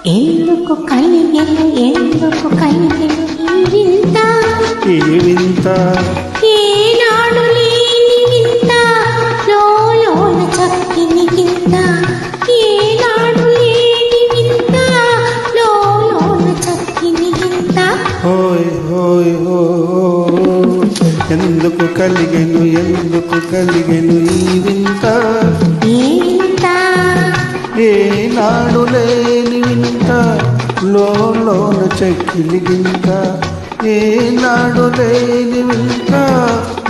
ఎందుకు కలిగెను ఈ వింత ఈ వింత ఏనాడు లేని వింత లోన చక్కిని గింత ఏనాడు లేని వింత లోన చక్కిని గింత హోయ్ హోయ్ హో ఎందుకు కలిగెను ఈ వింత ఏనాడు లేని వింత లోన చక్కిలి గింత ఏనాడు లేని వింత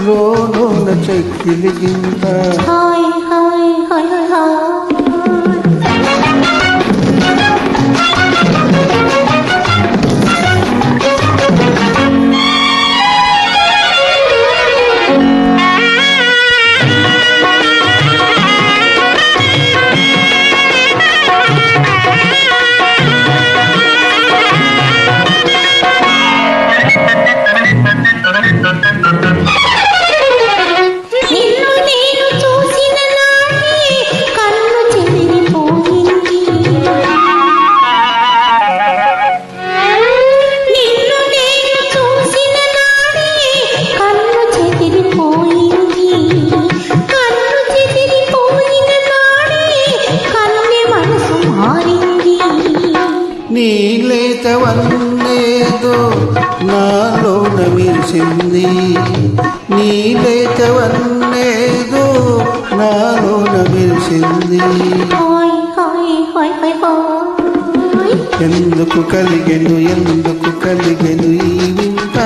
లోన చక్కిలి గింత హాయ్ హాయ్ హాయ్ హాయ్ నీలేతవన్నేదో నాలోన మెరిసింది నీలేతవన్నేదో నాలోన మెరిసింది ఎందుకు కలిగెను ఈ వింత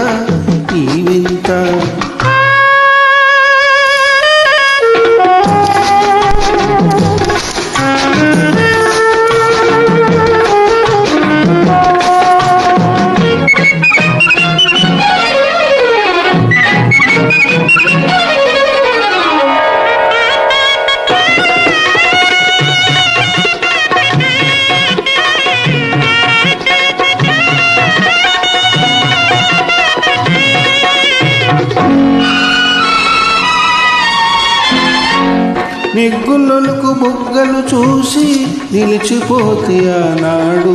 నిగ్గులకు బుగ్గలు చూసి నిలిచిపోతే ఆనాడు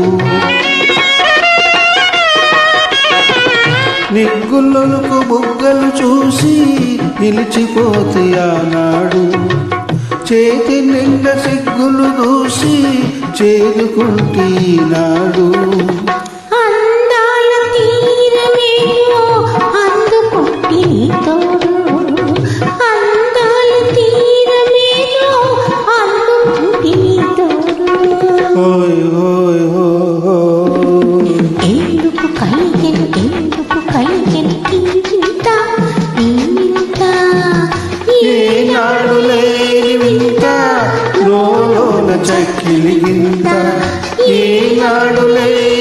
నిగ్గులకు బుగ్గలు చూసి నిలిచిపోతే ఆనాడు చేతి నిండా సిగ్గులు దూసి చేరుకుంటే ఈనాడు ఏనాడు లేని వింత లోన చక్కిలి గింత ఏనాడు లేని